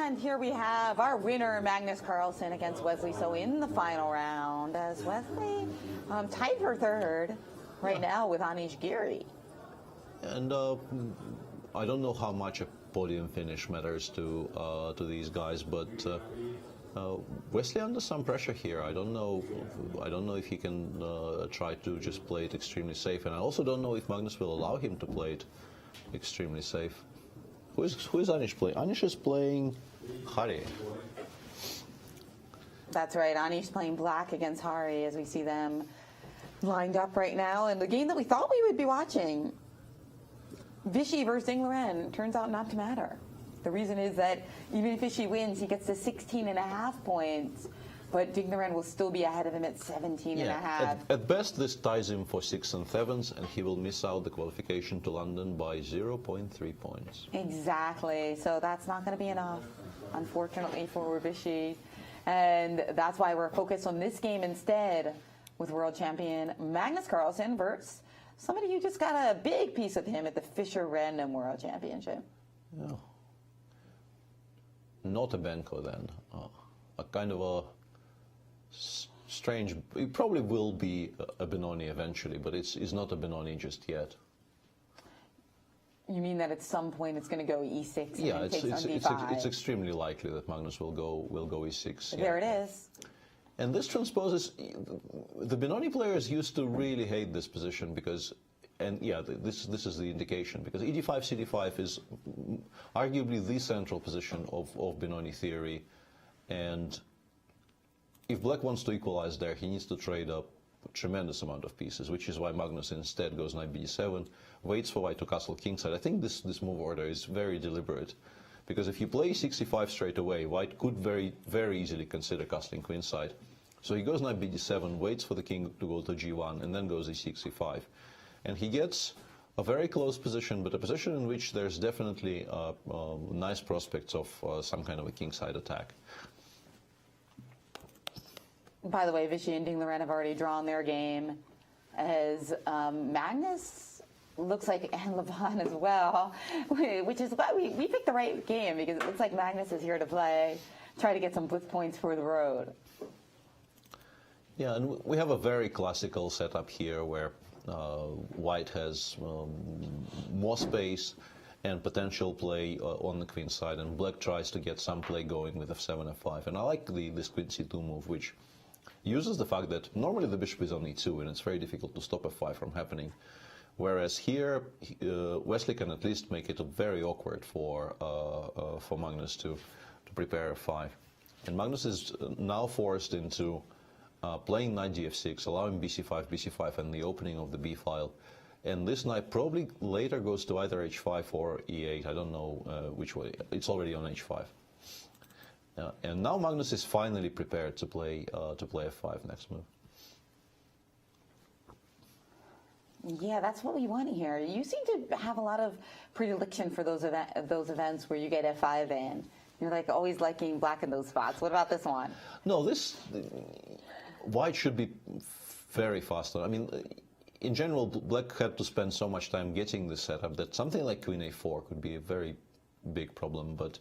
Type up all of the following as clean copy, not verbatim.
And here we have our winner, Magnus Carlsen, against Wesley So in the final round, as Wesley tied for third right now with Anish Giri. And I don't know how much a podium finish matters to these guys, but Wesley under some pressure here. I don't know if he can try to just play it extremely safe, and I also don't know if Magnus will allow him to play it extremely safe. Who is Anish playing? Anish is playing Hari. That's right. Anish playing black against Hari as we see them lined up right now. And the game that we thought we would be watching, Vishy versus Ding Liren, turns out not to matter. The reason is that even if Vishy wins, he gets to 16.5 points, but Ding Liren will still be ahead of him at 17.5. At best, this ties him for 6 and 7s, and he will miss out the qualification to London by 0.3 points. Exactly. So that's not going to be enough, unfortunately, for Vishy. And that's why we're focused on this game instead, with world champion Magnus Carlsen versus somebody who just got a big piece of him at the Fischer Random World Championship. Yeah. Not a Benko then. A kind of a strange. It probably will be a Benoni eventually, but it's not a Benoni just yet. You mean that at some point it's going to go e6? Yeah, and takes on d5. It's extremely likely that Magnus will go e6. There it is. And this transposes. The Benoni players used to really hate this position because. And yeah, this is the indication, because e5, cd5 is arguably the central position of Benoni theory, and if black wants to equalize there, he needs to trade up a tremendous amount of pieces, which is why Magnus instead goes knight b7, waits for white to castle kingside. I think this move order is very deliberate, because if you play e65 straight away, white could very easily consider castling queenside. So he goes knight bd7, waits for the king to go to g1, and then goes e6, e5. And he gets a very close position, but a position in which there's definitely nice prospects of some kind of a kingside attack. By the way, Vishy and Ding Liren have already drawn their game, as Magnus looks like, and Levon as well, which is why we picked the right game, because it looks like Magnus is here to play, try to get some blitz points for the road. Yeah, and we have a very classical setup here where white has more space and potential play on the queen side, and black tries to get some play going with f7, f5. And I like this queen c2 move, which uses the fact that normally the bishop is on e2, and it's very difficult to stop f5 from happening. Whereas here, Wesley can at least make it very awkward for Magnus to prepare f5. And Magnus is now forced into playing knight df6, allowing bc5, and the opening of the b file. And this knight probably later goes to either h5 or e8. I don't know which way. It's already on h5. And now Magnus is finally prepared to play f5 next move. Yeah, that's what we want to hear. You seem to have a lot of predilection for those events where you get f5 in. You're like always liking black in those spots. What about this one? No, white should be very fast. I mean, in general, black had to spend so much time getting this setup that something like queen a4 could be a very big problem. But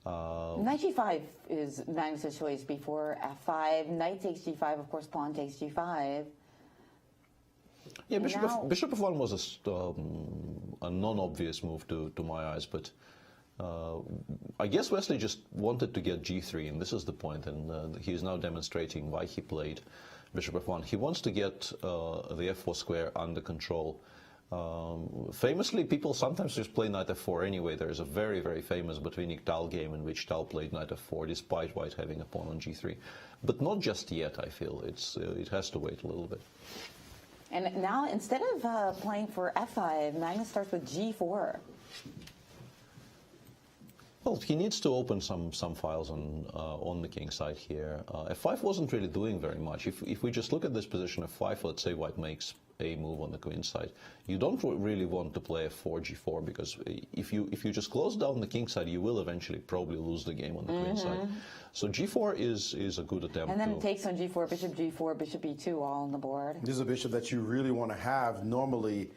knight g5 is Magnus's choice before f5. Knight takes g5, of course. Pawn takes g5. Yeah, bishop f1 was a non-obvious move to my eyes, but I guess Wesley just wanted to get g3, and this is the point, and he is now demonstrating why he played bishop f1. He wants to get the f4 square under control. Famously, people sometimes just play knight f4 anyway. There is a very famous Botvinnik Tal game in which Tal played knight f4 despite white having a pawn on g3. But not just yet, I feel. It has to wait a little bit. And now, instead of playing for f5, Magnus starts with g4. Well, he needs to open some files on the king side here. f5 wasn't really doing very much. If we just look at this position f5, let's say white makes a move on the queen side, you don't really want to play f4, g4, because if you just close down the king side, you will eventually probably lose the game on the queen side. So g4 is a good attempt. And then it takes on g4, bishop e2 all on the board. This is a bishop that you really want to have. Normally,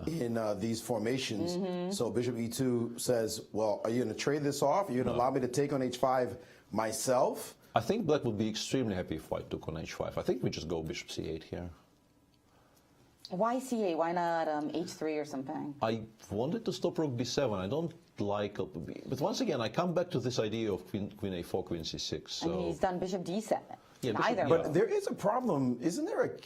in these formations. So bishop e2 says, well, are you going to trade this off? Are you going to allow me to take on h5 myself? I think black would be extremely happy if white took on h5. I think we just go bishop c8 here. Why c8? Why not h3 or something? I wanted to stop rook b7. I don't like, but once again, I come back to this idea of queen a4, queen c6. So. And he's done bishop d7. Yeah, Neither. But there is a problem, isn't there?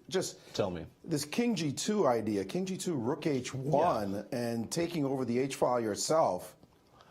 Just tell me. This king g2 idea, king g2, rook h1, and taking over the h file yourself.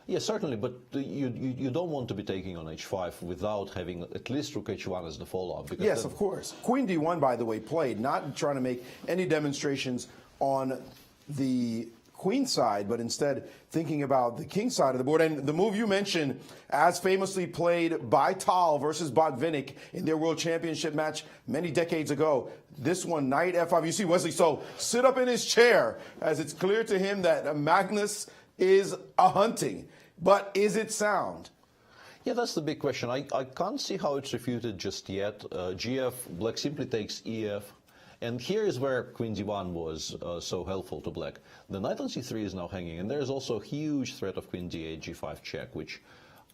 Yeah, certainly, but you don't want to be taking on h5 without having at least rook h1 as the follow-up. Yes, of course. Queen d1, by the way, played, not trying to make any demonstrations on the queen side, but instead thinking about the king side of the board. And the move you mentioned, as famously played by Tal versus Botvinnik in their world championship match many decades ago, this one, knight f5. You see Wesley So sit up in his chair as it's clear to him that Magnus is a hunting. But is it sound? Yeah, that's the big question. I can't see how it's refuted just yet. GF, black simply takes EF. And here is where queen d1 was so helpful to black. The knight on c3 is now hanging, and there's also a huge threat of queen d8, g5 check, which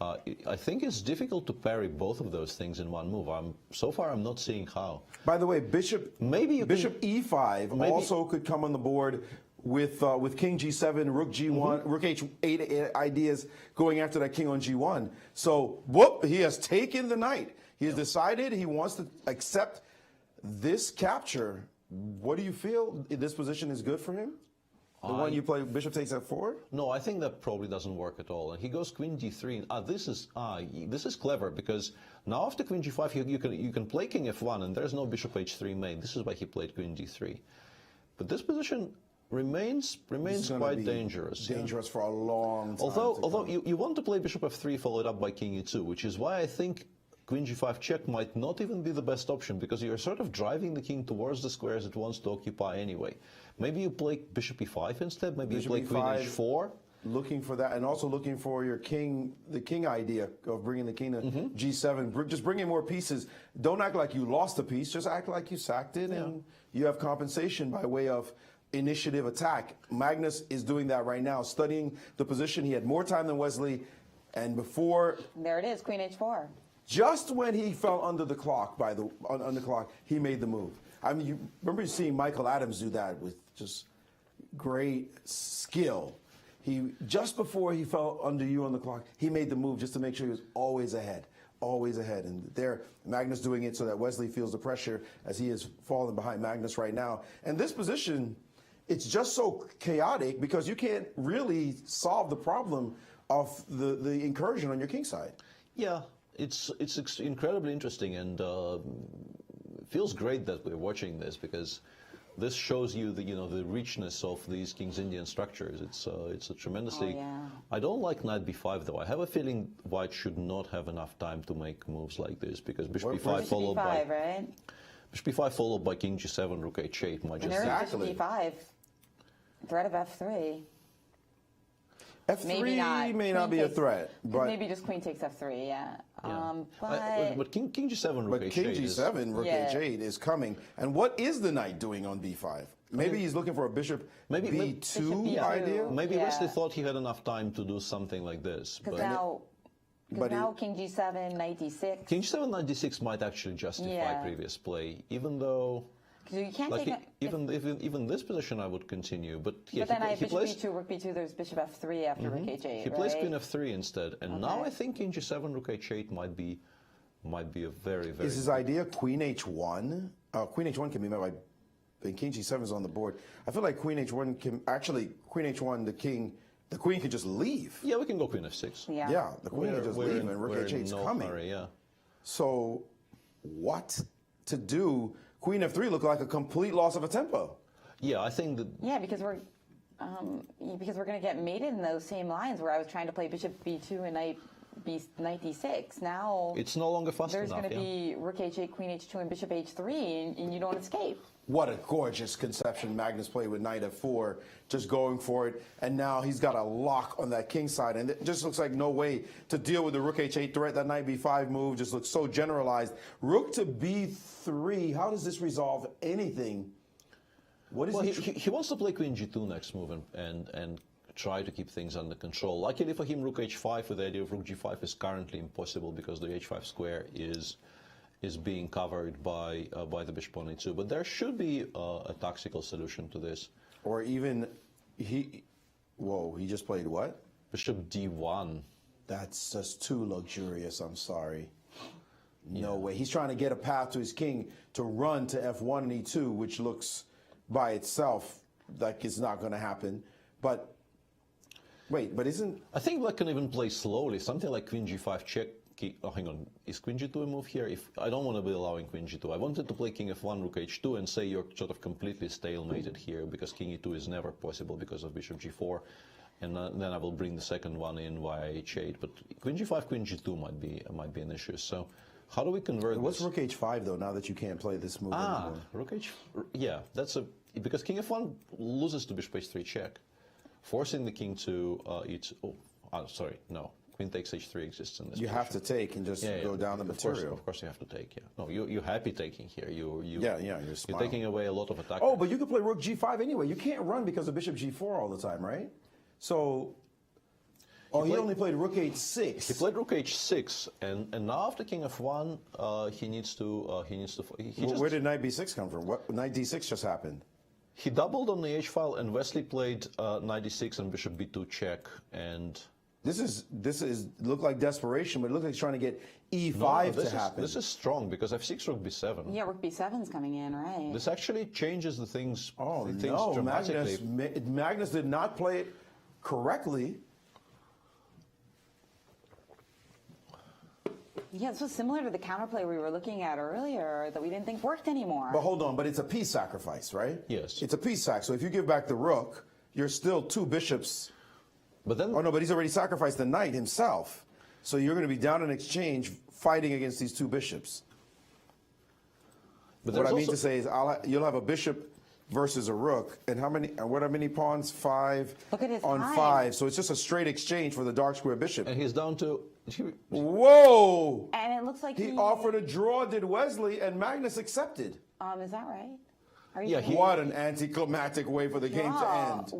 I think it's difficult to parry both of those things in one move. So far, I'm not seeing how. By the way, bishop e5 also could come on the board with king g7, rook g1, rook h8 ideas going after that king on g1. So, whoop, he has taken the knight. He has decided he wants to accept this capture. What do you feel? This position is good for him? The one you play, bishop takes f4? No, I think that probably doesn't work at all. And he goes queen d3. This is clever, because now after queen g5 you can play king f1, and there's no bishop h3 made. This is why he played queen d3. But this position remains quite dangerous. Dangerous for a long time. Although you want to play bishop f3 followed up by king e2, which is why I think queen g5 check might not even be the best option, because you're sort of driving the king towards the squares it wants to occupy anyway. Maybe you play bishop e5 instead. Maybe you play queen h4. Looking for that, and also looking for your king, the king idea of bringing the king to g7. Just bring in more pieces. Don't act like you lost a piece. Just act like you sacked it, and you have compensation by way of initiative attack. Magnus is doing that right now, studying the position. He had more time than Wesley, and before... There it is, queen h4. Just when he fell under the clock, on the clock, he made the move. I mean, you remember seeing Michael Adams do that with just great skill. Just before he fell under you on the clock, he made the move just to make sure he was always ahead. Always ahead. And there, Magnus doing it so that Wesley feels the pressure as he is falling behind Magnus right now. And this position, it's just so chaotic because you can't really solve the problem of the incursion on your king side. Yeah, it's incredibly interesting, and feels great that we're watching this, because this shows you the richness of these King's Indian structures. It's a tremendously. Oh, yeah. I don't like knight b5 though. I have a feeling white should not have enough time to make moves like this, because bishop b5 followed by right? bishop b5 followed by king g7, rook h8 might just Bishop b5. Threat of f3. F3 may not be a threat, but maybe just queen takes f3. Yeah. But king g7, rook h8. King g7, rook h8 is coming. And what is the knight doing on b5? Maybe he's looking for a bishop b2 idea. Maybe Wesley thought he had enough time to do something like this. Because now king g7, knight d6. King g7, knight d6 might actually justify previous play, even though. You can't take even this position I would continue, but then I have bishop b2, rook b2. There's bishop f3 after rook h8. He plays queen f3 instead, and now I think king g7, rook h8 might be a very. Is his idea queen h1? Queen h1 can be met by king g7 is on the board. I feel like queen h1 can actually the queen can just leave. Yeah, we can go queen f6. Yeah, the queen can just leave, and rook h8 is coming. Hurry, So, what to do? Queen f3 looked like a complete loss of a tempo. Yeah, I think that. Yeah, because we're going to get mated in those same lines where I was trying to play bishop b2 and knight d6. Now it's no longer fast enough. There's going to be rook h8, queen h2, and bishop h3, and you don't escape. What a gorgeous conception Magnus played with knight f4, just going for it. And now he's got a lock on that king side. And it just looks like no way to deal with the rook h8 threat. That knight b5 move just looks so generalized. Rook to b3, how does this resolve anything? What is Well, he? he wants to play Queen G2 next move and try to keep things under control. Luckily for him, Rook H5 with the idea of Rook G5 is currently impossible because the H5 square is being covered by the bishop on E2. But there should be a tactical solution to this. Or even he. Whoa! He just played what? Bishop D1. That's just too luxurious. I'm sorry. No way. He's trying to get a path to his king to run to F1 and E2, which looks by itself like it's not going to happen. But wait, but isn't... I think Black can even play slowly. Something like Queen G5 check. Oh, hang on. Is Queen G2 a move here? If I don't want to be allowing Queen G2. I wanted to play King F1, Rook H2 and say you're sort of completely stalemated here because King E2 is never possible because of Bishop G4. And then I will bring the second one in via H8. But Queen G5, Queen G2 might be an issue. So how do we convert What's this? Rook H5 though? Now that you can't play this move anymore. Rook H. Yeah, because King F1 loses to Bishop H3 check, forcing the king to E2. Oh, sorry, no. Queen takes H3 exists in this. You position. have to take and just go down the material. Of course, you have to take. Yeah. No, you're happy taking here. You're You're taking away a lot of attack. Oh, but you could play Rook G5 anyway. You can't run because of Bishop G4 all the time, right? So. He only played Rook H6. He played Rook H6, and now after King F1, he needs to. Where did Knight B6 come from? What Knight D6 just happened? He doubled on the H file, and Wesley played Knight D6 and Bishop B2 check, and. This is look like desperation, but it looks like he's trying to get E5 to happen. This is strong because F6 Rook B7. Yeah, Rook B7's coming in, right? This actually changes the things. Oh things no, dramatically. Magnus did not play it correctly. Yeah, this was similar to the counterplay we were looking at earlier that we didn't think worked anymore. But hold on, but it's a piece sacrifice, right? Yes. It's a piece sac. So if you give back the rook, you're still two bishops. But then, oh no, but he's already sacrificed the knight himself. So you're going to be down in exchange fighting against these two bishops. but What I there's mean also- to say is you'll have a bishop versus a rook, and what are many pawns? 5 Look at his on time. 5. So it's just a straight exchange for the dark square bishop. and he's down to. Whoa! And it looks like He offered a draw, did Wesley, and Magnus accepted. Is that right? Are Yeah, sure? What an anticlimactic way for the game to end.